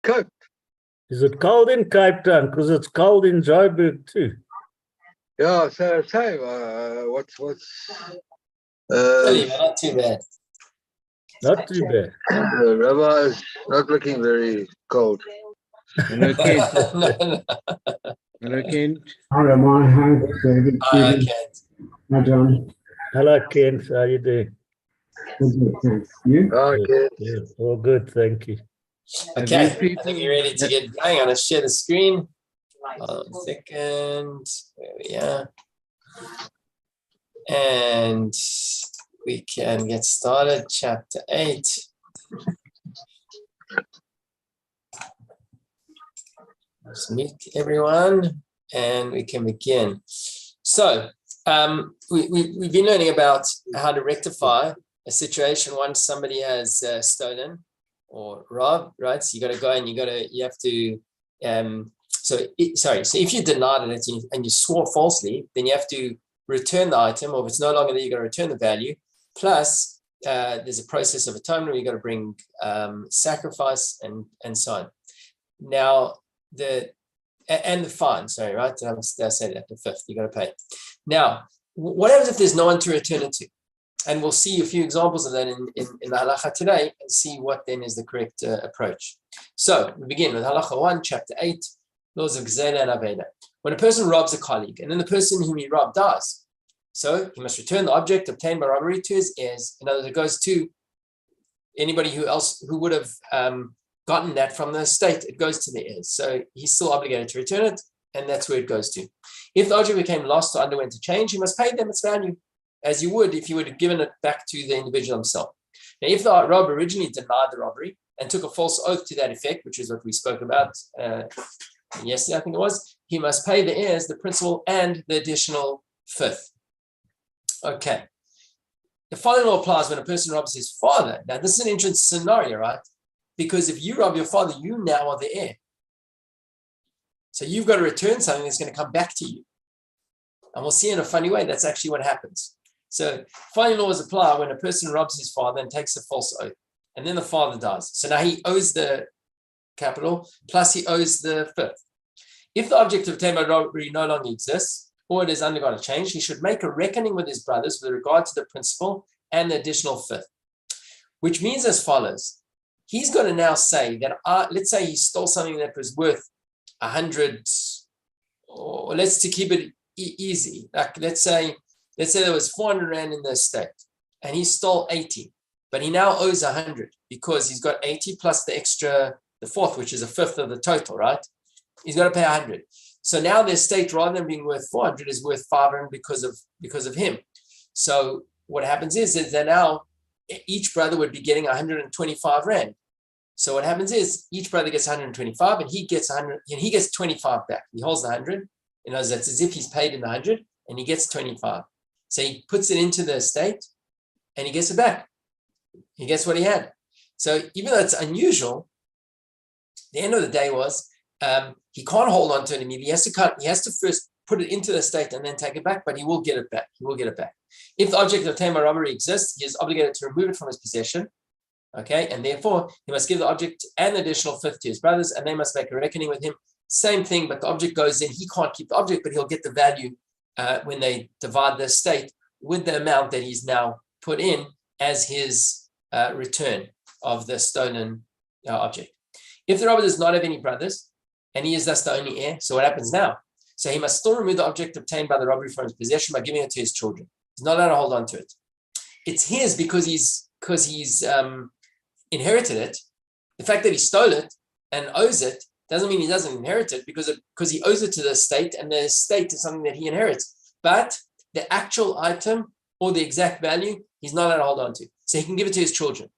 Cape. Is it cold in Cape Town? Because it's cold in Joburg too. Yeah, so same. What's Not too bad. Not too bad. the river is not looking very cold. Hello, Kent. No. Hello, Kent. Hello, my hi, David. Okay. Hi, John. Hello, Kent. How you doing? Good, thanks. You? Okay. Yeah, all good, thank you. Okay, I people- think you're ready to get going. I'm going to share the screen. Hold on a second. There we are. And we can get started. Chapter 8. Let's meet everyone and we can begin. So we've been learning about how to rectify a situation once somebody has stolen or robbed, right? So you got to go and you have to, so if you denied it and you swore falsely, then you have to return the item, or if it's no longer there, you got to return the value. Plus, there's a process of atonement where you got to bring sacrifice and so on. Now, the fine, sorry, right? Did I say that? The fifth, you got to pay. Now, what happens if there's no one to return it to? And we'll see a few examples of that in the halacha today and see what then is the correct approach. So we begin with halacha 1, chapter 8, laws of Gzela and Aveda. When a person robs a colleague and then the person whom he robbed dies, so he must return the object obtained by robbery to his heirs. In other words, it goes to anybody who would have gotten that from the estate. It goes to the heirs. So he's still obligated to return it, and that's where it goes to. If the object became lost or underwent a change, he must pay them its value, as you would if you would have given it back to the individual himself. Now, if the robber originally denied the robbery and took a false oath to that effect, which is what we spoke about yesterday, I think it was, he must pay the heirs the principal and the additional fifth. Okay. The following law applies when a person robs his father. Now, this is an interesting scenario, right? Because if you rob your father, you now are the heir. So you've got to return something that's going to come back to you. And we'll see in a funny way, that's actually what happens. So following laws apply when a person robs his father and takes a false oath, and then the father dies. So now he owes the capital, plus he owes the fifth. If the object obtained by robbery no longer exists, or it has undergone a change, he should make a reckoning with his brothers with regard to the principal and the additional fifth, which means as follows. He's going to now say that, let's say he stole something that was worth 100, or let's to keep it easy. Like let's say there was 400 Rand in the estate and he stole 80, but he now owes 100 because he's got 80 plus the extra, the fourth, which is a fifth of the total, right? He's got to pay 100. So now the estate, rather than being worth 400, is worth 500 because of him. So what happens is that now each brother would be getting 125 Rand. So what happens is each brother gets 125 and he gets 100 and he gets 25 back. He holds the 100. You know, that's as if he's paid in the 100 and he gets 25. So he puts it into the estate and he gets it back. He gets what he had. So even though it's unusual, the end of the day was he can't hold on to it immediately. He has to first put it into the estate and then take it back, but he will get it back. He will get it back. If the object obtained by robbery exists, he is obligated to remove it from his possession. Okay, and therefore he must give the object an additional fifth to his brothers, and they must make a reckoning with him. Same thing, but the object goes in. He can't keep the object, but he'll get the value when they divide the estate with the amount that he's now put in as his return of the stolen object. If the robber does not have any brothers, and he is thus the only heir, so what happens now? So he must still remove the object obtained by the robbery from his possession by giving it to his children. He's not allowed to hold on to it. It's his because he's inherited it. The fact that he stole it and owes it doesn't mean he doesn't inherit it because he owes it to the estate, and the estate is something that he inherits. But the actual item or the exact value, he's not allowed to hold on to. So he can give it to his children.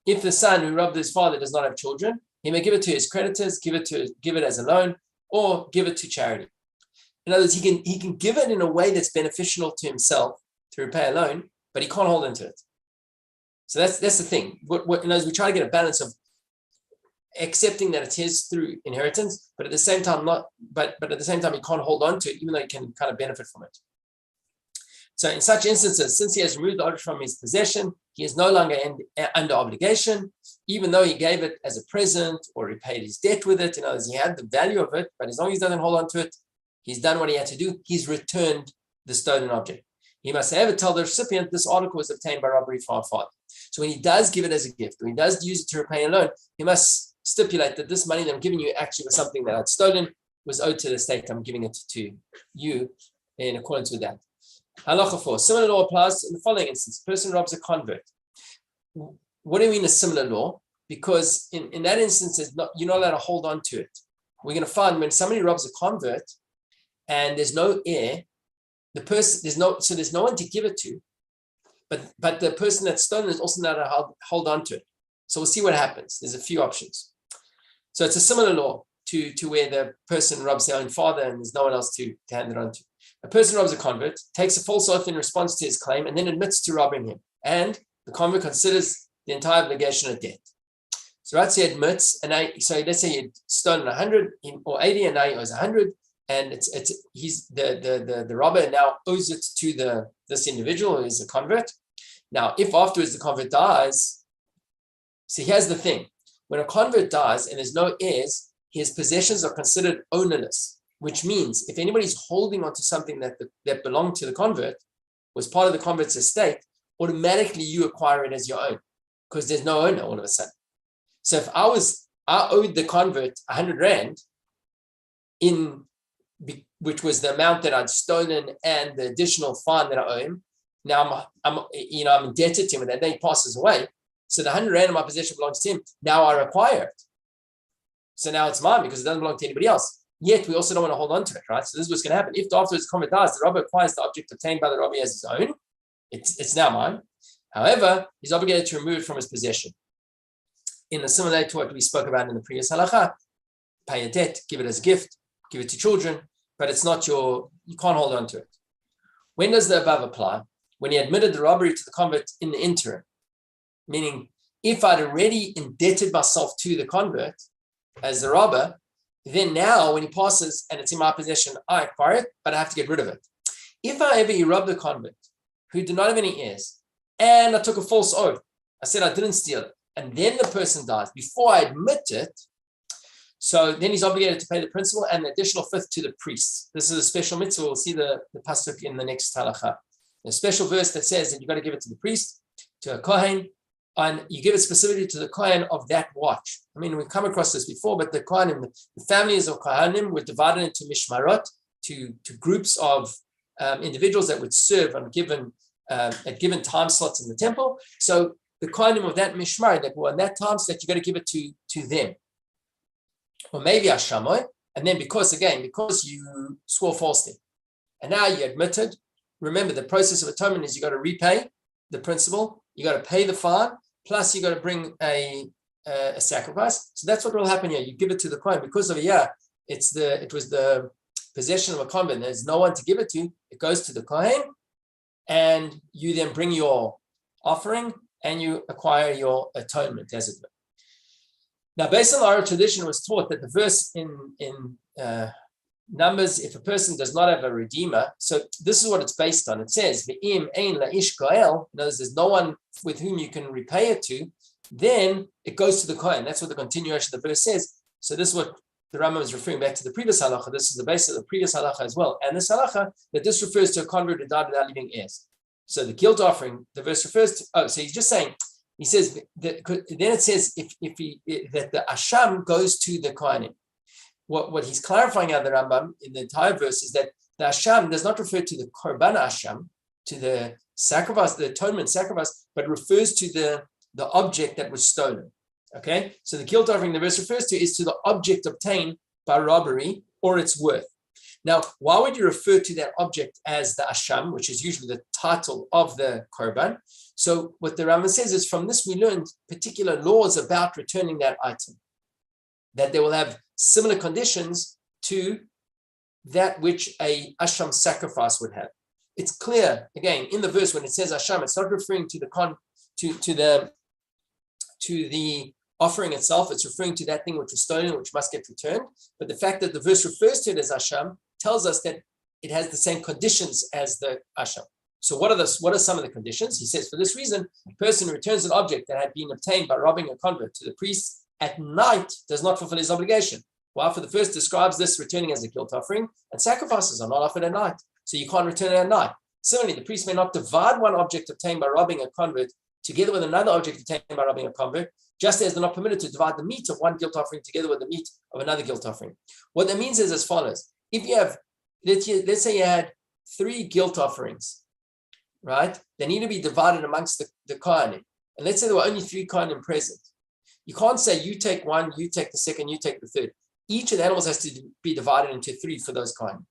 If the son who robbed his father does not have children, he may give it to his creditors, give it as a loan, or give it to charity. In other words, he can give it in a way that's beneficial to himself to repay a loan, but he can't hold on to it. So that's the thing. In other words, we try to get a balance of accepting that it's his through inheritance, but at the same time he can't hold on to it, even though he can kind of benefit from it. So in such instances, since he has removed the object from his possession, he is no longer under obligation, even though he gave it as a present or repaid his debt with it. In other words, he had the value of it, but as long as he doesn't hold on to it, he's done what he had to do. He's returned the stolen object. He must ever tell the recipient this article was obtained by robbery for our father. So when he does give it as a gift, when he does use it to repay a loan, he must stipulate that this money that I'm giving you actually was something that I'd stolen, was owed to the state. I'm giving it to you in accordance with that. Halacha 4. Similar law applies in the following instance. A person robs a convert. What do we mean a similar law? Because in that instance, you're not allowed to hold on to it. We're going to find when somebody robs a convert and there's no heir, there's no one to give it to, but the person that's stolen is also not allowed to hold on to it. So we'll see what happens. There's a few options. So it's a similar law to where the person robs their own father and there's no one else to hand it on to. A person robs a convert, takes a false oath in response to his claim, and then admits to robbing him. And the convert considers the entire obligation a debt. So right, so he admits, and so let's say he had stolen 100 or 80, and now he owes 100, and he's the robber now owes it to this individual who is a convert. Now, if afterwards the convert dies, see, here's the thing: when a convert dies and there's no heirs, his possessions are considered ownerless, which means if anybody's holding on to something that belonged to the convert, was part of the convert's estate, automatically you acquire it as your own because there's no owner all of a sudden. So if I owed the convert 100 Rand which was the amount that I'd stolen and the additional fine that I owe him, now I'm indebted to him, and that day passes away. So the 100 Rand in my possession belongs to him. Now I acquire it. So now it's mine because it doesn't belong to anybody else. Yet we also don't want to hold on to it, right? So this is what's going to happen. If afterwards the convert dies, the robber acquires the object obtained by the robber as his own. It's now mine. However, he's obligated to remove it from his possession. In a similar to what we spoke about in the previous halacha, pay a debt, give it as a gift, give it to children, but it's not you can't hold on to it. When does the above apply? When he admitted the robbery to the convert in the interim, meaning if I'd already indebted myself to the convert as the robber, then now when he passes and it's in my possession, I acquire it, but I have to get rid of it. If however you robbed the convert who did not have any heirs, and I took a false oath, I said I didn't steal it, and then the person dies before I admit it, so then he's obligated to pay the principal and the additional fifth to the priest. This is a special mitzvah. We'll see the pasuk in the next halacha. A special verse that says that you've got to give it to the priest, to a kohen, and you give it specifically to the kohen of that watch. I mean, we've come across this before, but the kohanim, the families of kohanim were divided into mishmarot, to groups of individuals that would serve on at given time slots in the temple. So the kohanim of that mishmar that were on that time slot, you got to give it to them. Or maybe Hashamoy, and then because you swore falsely, and now you admitted. Remember, the process of atonement is you got to repay the principal, you got to pay the fine, plus you got to bring a sacrifice. So that's what will happen here. You give it to the kohen because of it was the possession of a convert. There's no one to give it to. It goes to the kohen, and you then bring your offering and you acquire your atonement, as it were. Now, based on the oral tradition, it was taught that the verse in Numbers, if a person does not have a redeemer, so this is what it's based on. It says, "Ve'im ein la'ish goel," in other words, there's no one with whom you can repay it to, then it goes to the kohen. That's what the continuation of the verse says. So this is what the Rambam is referring back to the previous halacha. This is the basis of the previous halacha as well. And this halacha, that this refers to a convert who died without leaving heirs. So the guilt offering, the verse refers to, so he's just saying, he says, then it says that the asham goes to the kohanim. What he's clarifying out of the Rambam in the entire verse is that the asham does not refer to the korban asham, to the sacrifice, the atonement sacrifice, but refers to the object that was stolen. Okay, so the guilt offering the verse refers to is to the object obtained by robbery or its worth. Now, why would you refer to that object as the asham, which is usually the title of the korban? So what the Rambam says is, from this we learned particular laws about returning that item, that they will have similar conditions to that which a asham sacrifice would have. It's clear again in the verse when it says asham, it's not referring to the offering itself. It's referring to that thing which was stolen, which must get returned. But the fact that the verse refers to it as asham tells us that it has the same conditions as the asham. So what are some of the conditions? He says, for this reason, a person who returns an object that had been obtained by robbing a convert to the priest at night does not fulfill his obligation. While for the first describes this returning as a guilt offering, and sacrifices are not offered at night. So you can't return it at night. Similarly, the priest may not divide one object obtained by robbing a convert together with another object obtained by robbing a convert, just as they're not permitted to divide the meat of one guilt offering together with the meat of another guilt offering. What that means is as follows. If you have, let's say you had 3 guilt offerings, right? They need to be divided amongst the kohanim. And let's say there were only 3 kohanim present. You can't say you take one, you take the second, you take the third. Each of the animals has to be divided into 3 for those kohanim.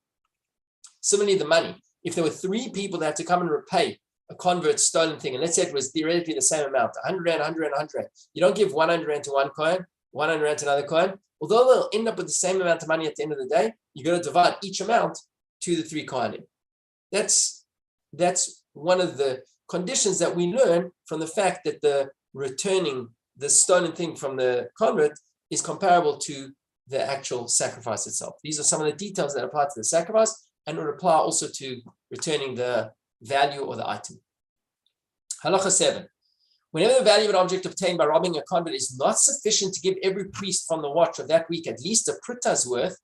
Similarly, the money. If there were 3 people that had to come and repay a convert's stolen thing, and let's say it was theoretically the same amount, 100 rand, 100 rand, 100 rand. You don't give 100 rand to one kohen, 100 rand to another kohen. Although they'll end up with the same amount of money at the end of the day, you're going to divide each amount to the 3 kohanim. That's one of the conditions that we learn from the fact that the returning the stolen thing from the convert is comparable to the actual sacrifice itself. These are some of the details that apply to the sacrifice and will apply also to returning the value or the item. Halacha 7. Whenever the value of an object obtained by robbing a convert is not sufficient to give every priest from the watch of that week at least a pruta's worth,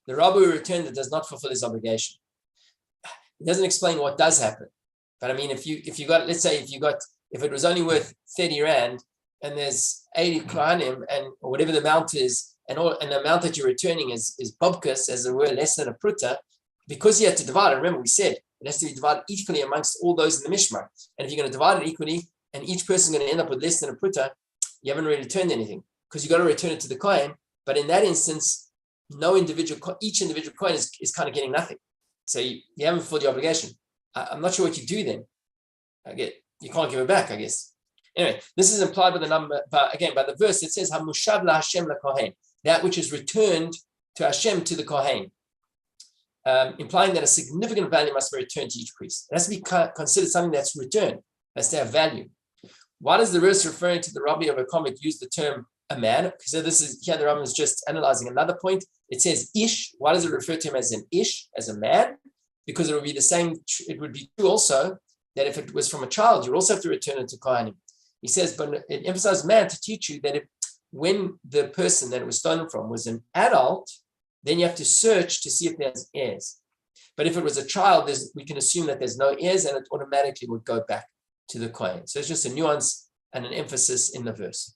the robber will return that does not fulfill his obligation. It doesn't explain what does happen. But I mean, if you got, let's say if it was only worth 30 rand and there's 80 kohanim and or whatever the amount is, and the amount that you're returning is bobkus, as it were, less than a pruta, because you have to divide it. Remember, we said it has to be divided equally amongst all those in the mishmar. And if you're going to divide it equally, and each person is going to end up with less than a pruta, you haven't really returned anything because you got to return it to the kohen. But in that instance, each individual coin is kind of getting nothing. So you haven't fulfilled your obligation. I'm not sure what you do then. You can't give it back, I guess. Anyway, this is implied by the number, but again, by the verse, it says, "Hamushav la Hashem la kohen," that which is returned to Hashem, to the kohen, implying that a significant value must be returned to each priest. It has to be considered something that's returned, has to have value. Why does the verse referring to the robbery of a convict use the term a man? So this is here the Rambam is just analyzing another point. It says ish. Why does it refer to him as an ish, as a man? Because it would be the same. It would be true also that if it was from a child, you also have to return it to kohanim. He says, but it emphasizes man to teach you that when the person that it was stolen from was an adult, then you have to search to see if there's heirs. But if it was a child, we can assume that there's no heirs and it automatically would go back to the kohen. So it's just a nuance and an emphasis in the verse.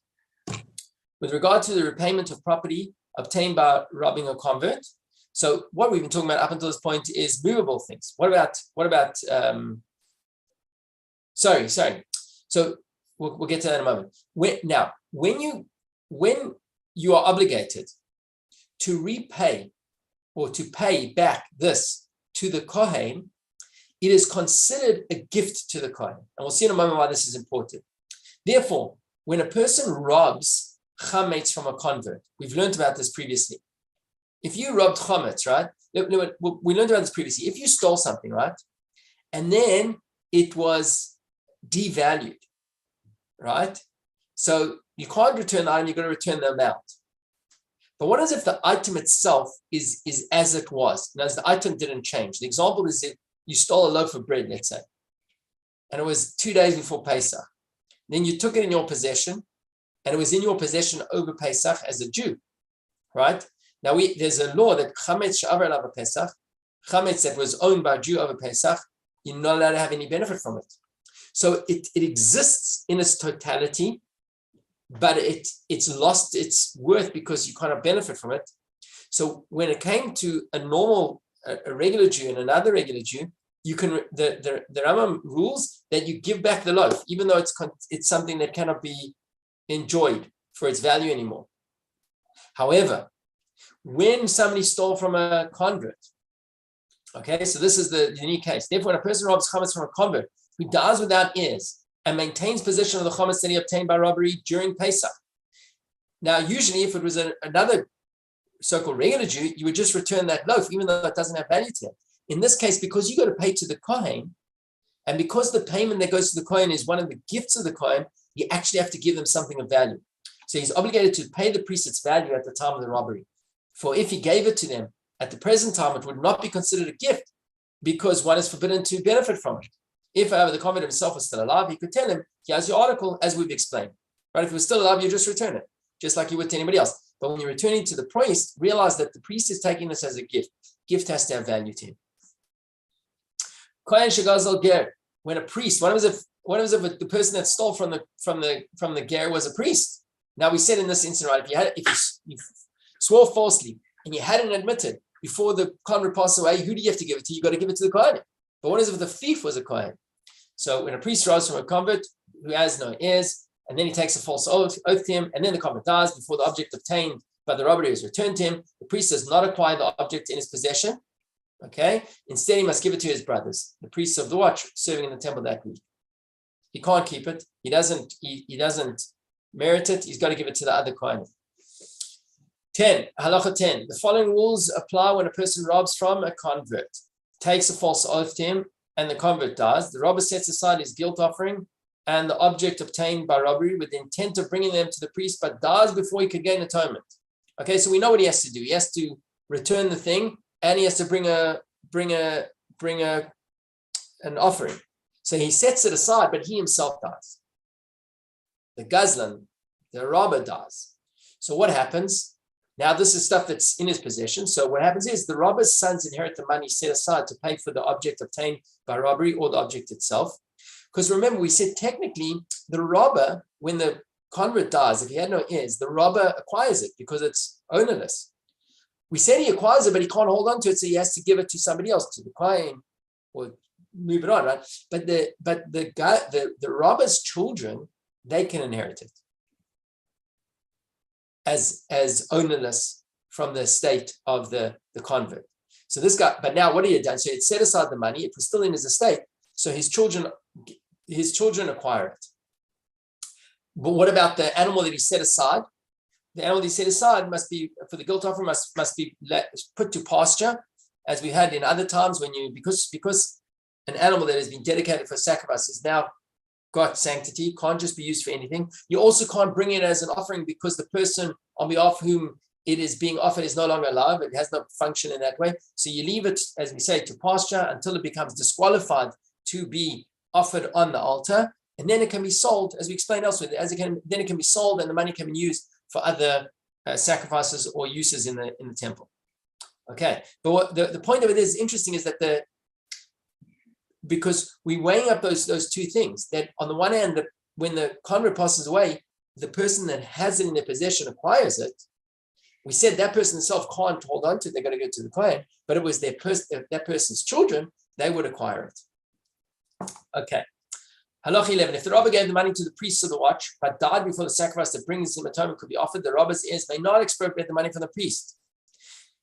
With regard to the repayment of property obtained by robbing a convert, so what we've been talking about up until this point is movable things. What about sorry. So we'll get to that in a moment. When you are obligated to repay or to pay back this to the kohen, it is considered a gift to the kohen. And we'll see in a moment why this is important. Therefore, when a person robs chametz from a convert, we've learned about this previously. If you robbed chametz, right? We learned about this previously. If you stole something, right? And then it was devalued, right? So you can't return the item, you're going to return the amount. But what is if the item itself is as it was? Now, the item didn't change. The example is if you stole a loaf of bread, let's say, and it was 2 days before Pesach. Then you took it in your possession, and it was in your possession over Pesach as a Jew, right? Now, there's a law that chametz she'avar over Pesach, chametz that was owned by a Jew over Pesach, you're not allowed to have any benefit from it. So it exists in its totality, but it's lost its worth because you cannot benefit from it. So when it came to a regular Jew and another regular Jew, you can the Rambam rules that you give back the loaf, even though it's something that cannot be enjoyed for its value anymore. However, when somebody stole from a convert, okay, so this is the unique case. Therefore, when a person robs chametz from a convert who dies without heirs and maintains possession of the chametz that he obtained by robbery during Pesach. Now, usually, if it was another so-called regular Jew, you would just return that loaf, even though it doesn't have value to it. In this case, because you got to pay to the kohen, and because the payment that goes to the kohen is one of the gifts of the kohen, you actually have to give them something of value. So he's obligated to pay the priest its value at the time of the robbery. For if he gave it to them at the present time, it would not be considered a gift because one is forbidden to benefit from it. If, however, the convert himself was still alive, he could tell him, here's your article, as we've explained. Right? If he was still alive, you just return it, just like you would to anybody else. But when you're returning to the priest, realize that the priest is taking this as a gift. Gift has to have value to him. Kohen shegazal ger. When a priest, what if the person that stole from the ger was a priest? Now we said in this incident, right? If you swore falsely and you hadn't admitted before the convert passed away, who do you have to give it to? You got to give it to the Kohen. But what if the thief was a Kohen? So when a priest robs from a convert who has no heirs, and then he takes a false oath to him, and then the convert dies before the object obtained by the robbery is returned to him, the priest does not acquire the object in his possession. Okay. Instead, he must give it to his brothers, the priests of the watch, serving in the temple that week. He can't keep it. He doesn't merit it. He's got to give it to the other Kohen. 10. Halacha 10. The following rules apply when a person robs from a convert, takes a false oath to him, and the convert dies. The robber sets aside his guilt offering and the object obtained by robbery with the intent of bringing them to the priest, but dies before he could gain atonement. Okay, so we know what he has to do. He has to return the thing, and he has to bring an offering. So he sets it aside, but he himself dies. The gazlan, the robber, dies. So what happens? Now this is stuff that's in his possession. So what happens is the robber's sons inherit the money set aside to pay for the object obtained by robbery or the object itself. Because remember, we said technically the robber, when the convert dies, if he had no heirs, the robber acquires it because it's ownerless. We said he acquires it, but he can't hold on to it, so he has to give it to somebody else, to the Kohen, or move it on, right? But the robber's children, they can inherit it as ownerless from the estate of the convert. So this guy, but now what he had done? So he had set aside the money; it was still in his estate. So his children acquire it. But what about the animal that he set aside? The animal that he set aside must be, for the guilt offering, must be put to pasture, as we had in other times when because an animal that has been dedicated for sacrifice has now got sanctity, can't just be used for anything. You also can't bring it as an offering because the person on behalf of whom it is being offered is no longer alive. It has no function in that way. So you leave it, as we say, to pasture until it becomes disqualified to be offered on the altar, and then it can be sold, as we explained elsewhere. Then it can be sold, and the money can be used for other sacrifices or uses in the temple. Okay, but what the point of it is interesting is that because we're weighing up those two things. That on the one hand, that when the convert passes away, the person that has it in their possession acquires it. We said that person himself can't hold on to it; they're going to go to the Kohen. But it was that person's children; they would acquire it. Okay. Halacha 11. If the robber gave the money to the priests of the watch, but died before the sacrifice that brings him atonement could be offered, the robber's heirs may not expropriate the money from the priest.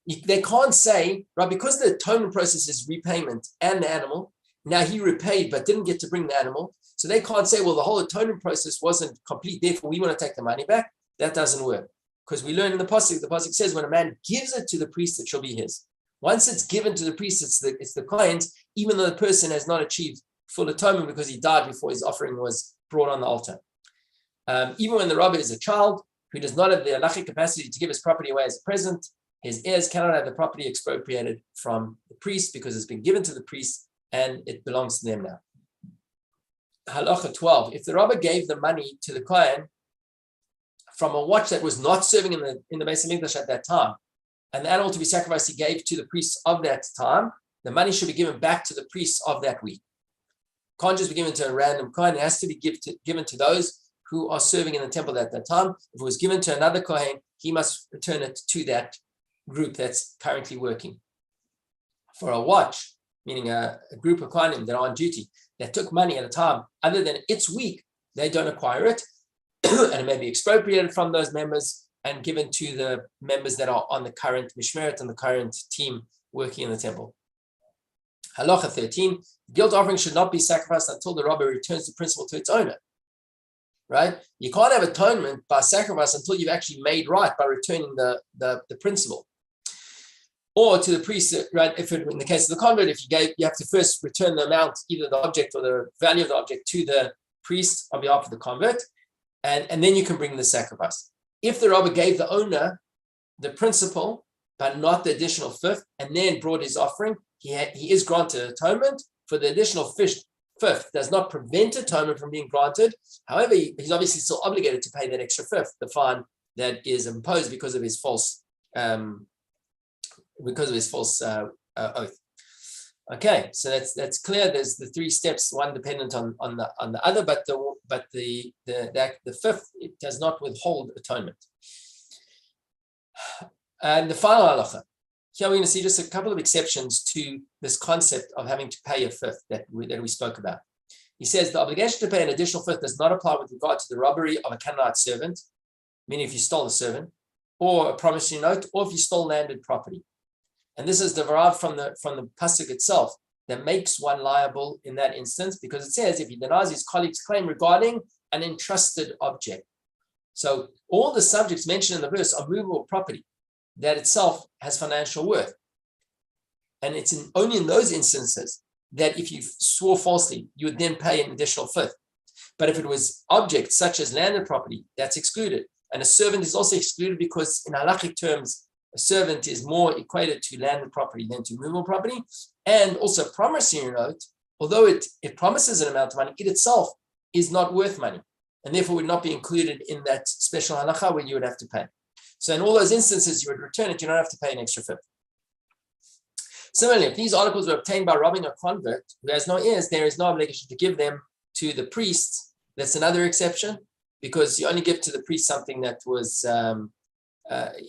They can't say, right, because the atonement process is repayment and the animal, now he repaid but didn't get to bring the animal. So they can't say, well, the whole atonement process wasn't complete, therefore we want to take the money back. That doesn't work. Because we learn in the pasuk says, when a man gives it to the priest, it shall be his. Once it's given to the priest, it's the Kohen's, even though the person has not achieved full atonement because he died before his offering was brought on the altar. Even when the robber is a child who does not have the halachic capacity to give his property away as a present, his heirs cannot have the property expropriated from the priest because it's been given to the priest and it belongs to them now. Halacha 12. If the robber gave the money to the Kohen from a watch that was not serving in the Beis Hamikdash at that time, and the animal to be sacrificed he gave to the priests of that time, the money should be given back to the priests of that week. Can't just be given to a random Kohen. It has to be given to those who are serving in the temple at that time. If it was given to another Kohen, he must return it to that group that's currently working. For a watch, meaning a group of Kohanim that are on duty, that took money at a time other than its week, they don't acquire it, and it may be expropriated from those members and given to the members that are on the current mishmeret and the current team working in the temple. Halacha 13, guilt offering should not be sacrificed until the robber returns the principal to its owner. Right? You can't have atonement by sacrifice until you've actually made right by returning the principal. Or to the priest, right? If in the case of the convert, you have to first return the amount, either the object or the value of the object, to the priest on behalf of the convert, and then you can bring the sacrifice. If the robber gave the owner the principal, but not the additional fifth, and then brought his offering, he is granted atonement for the additional fifth does not prevent atonement from being granted. However, he's obviously still obligated to pay that extra fifth, the fine that is imposed because of his false oath. Okay, so that's clear. There's the three steps, one dependent on the other, but the fifth, it does not withhold atonement. And the final halacha. Here we're going to see just a couple of exceptions to this concept of having to pay a fifth that we spoke about. He says the obligation to pay an additional fifth does not apply with regard to the robbery of a Canaanite servant, meaning if you stole a servant, or a promissory note, or if you stole landed property. And this is derived from the pasuk itself that makes one liable in that instance, because it says if he denies his colleague's claim regarding an entrusted object. So all the subjects mentioned in the verse are movable property that itself has financial worth. And it's only in those instances that if you swore falsely, you would then pay an additional fifth. But if it was objects such as landed property, that's excluded. And a servant is also excluded because in halakhic terms, a servant is more equated to landed property than to movable property. And also promissory note, although it promises an amount of money, it itself is not worth money, and therefore would not be included in that special halakha where you would have to pay. So in all those instances, you would return it, you don't have to pay an extra fifth. Similarly, if these articles were obtained by robbing a convert who has no heirs, there is no obligation to give them to the priest. That's another exception, because you only give to the priest something that was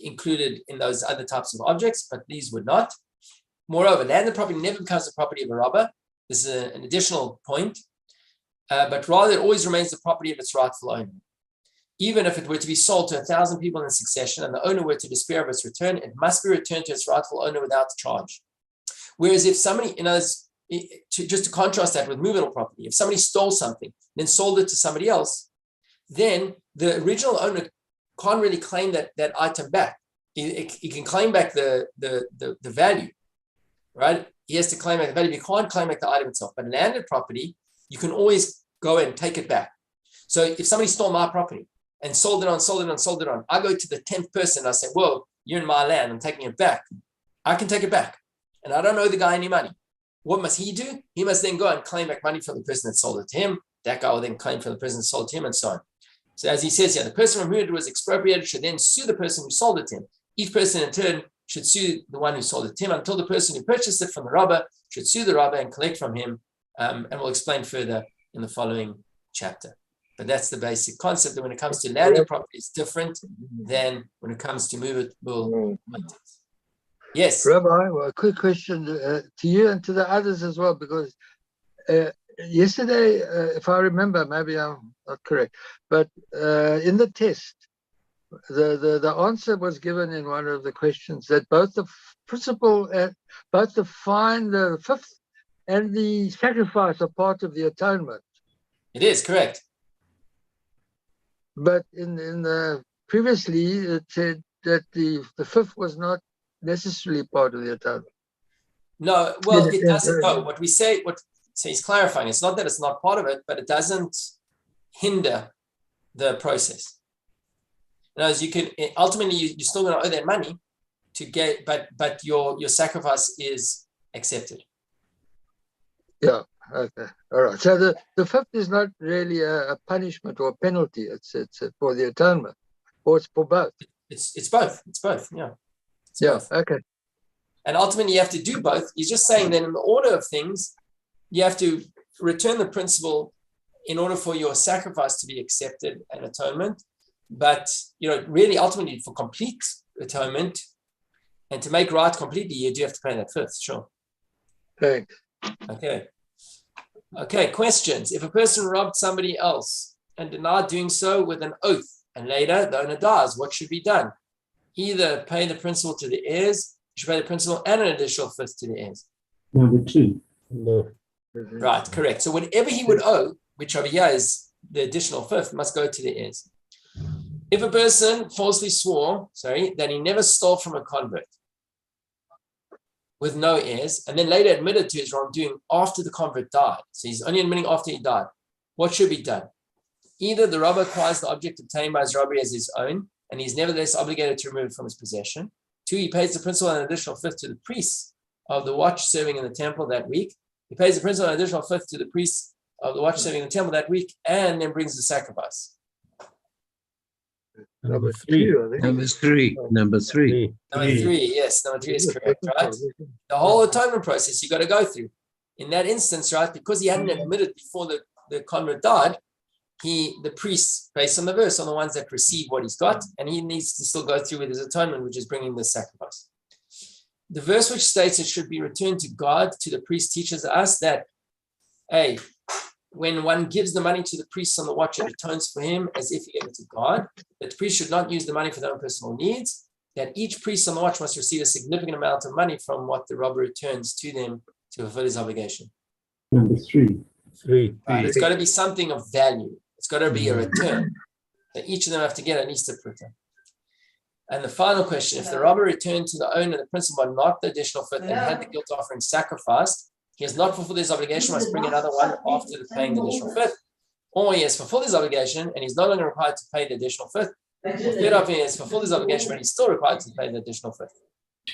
included in those other types of objects, but these would not. Moreover, landed property never becomes the property of a robber. This is an additional point, but rather it always remains the property of its rightful owner. Even if it were to be sold to 1,000 people in succession and the owner were to despair of its return, it must be returned to its rightful owner without charge. Whereas if somebody, just to contrast that with movable property, if somebody stole something, then sold it to somebody else, then the original owner can't really claim that item back. He can claim back the value, right? He has to claim back the value. He can't claim back the item itself. But landed property, you can always go and take it back. So if somebody stole my property and sold it on, I go to the 10th person and I say, whoa, you're in my land, I'm taking it back. I can take it back. And I don't owe the guy any money. What must he do? He must then go and claim back money from the person that sold it to him. That guy will then claim from the person that sold it to him, and so on. So as he says here, the person from whom it was expropriated should then sue the person who sold it to him. Each person in turn should sue the one who sold it to him until the person who purchased it from the robber should sue the robber and collect from him. And we'll explain further in the following chapter. But that's the basic concept, that when it comes to landed property, it's different than when it comes to movable items. Yes. Rabbi, well, a quick question to you and to the others as well, because yesterday, if I remember, maybe I'm not correct, but in the test, the answer was given in one of the questions that both the principle, both the fine, the fifth, and the sacrifice are part of the atonement. It is correct. But in the previously, it said that the fifth was not necessarily part of the atonement. No, well, it doesn't. No, what we say, so he's clarifying. It's not that it's not part of it, but it doesn't hinder the process. As you can ultimately, you're still going to owe that money to get, but your sacrifice is accepted. Yeah. Okay. All right. So the fifth is not really a punishment or a penalty. It's for the atonement, or it's for both. It's both. It's both. Yeah. It's both. Okay. And ultimately, you have to do both. He's just saying that in the order of things, you have to return the principal in order for your sacrifice to be accepted and atonement. But really, ultimately, for complete atonement and to make right completely, you do have to pay that fifth. Sure. Thanks. Okay, questions. If a person robbed somebody else and denied doing so with an oath, and later the owner dies, what should be done? Either pay the principal to the heirs, you should pay the principal and an additional fifth to the heirs. Number two. No. Right, correct. So whatever he would owe, which over here is the additional fifth, must go to the heirs. If a person falsely swore, that he never stole from a convert with no heirs, and then later admitted to his wrongdoing after the convert died, so he's only admitting after he died, what should be done? Either the robber acquires the object obtained by his robbery as his own, and he's nevertheless obligated to remove it from his possession. 2, he pays the principal an additional fifth to the priests of the watch serving in the temple that week. He pays the principal an additional fifth to the priests of the watch serving in the temple that week, and then brings the sacrifice. Number three. 2, I think. Number three. Number three, yes, number 3 is correct, right? The whole atonement process you got to go through. In that instance, right, because he hadn't admitted before the convert died, the priest, based on the verse, are the ones that receive what he's got, and he needs to still go through with his atonement, which is bringing the sacrifice. The verse which states it should be returned to God, to the priest, teaches us that, hey, when one gives the money to the priest on the watch, it atones for him as if he gave it to God. That the priest should not use the money for their own personal needs. That each priest on the watch must receive a significant amount of money from what the robber returns to them to fulfill his obligation. Number 3. Three. Right? It's got to be something of value. It's got to be a return that each of them have to get at least a return. And the final question, if the robber returned to the owner the principal, not the additional fifth, and had the guilt offering sacrificed, he has not fulfilled his obligation, must bring another one after paying the additional fifth. Or he has fulfilled his obligation and he's no longer required to pay the additional fifth. Or third of he has fulfilled his obligation, but he's still required to pay the additional fifth.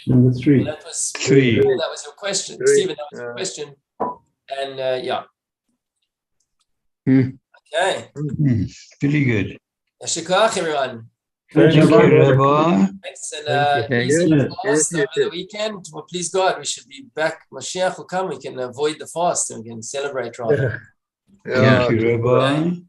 Number 3. And that was 3. That was your question, 3. Stephen. That was your question. And yeah. Okay. Pretty good. Yashikach, everyone. Thank you, Rabbi. Thanks, and Thank easy you. fast Yes, over the weekend. Well, please God, we should be back. Mashiach will come. We can avoid the fast and we can celebrate rather. Yeah. Thank you, Rabbi.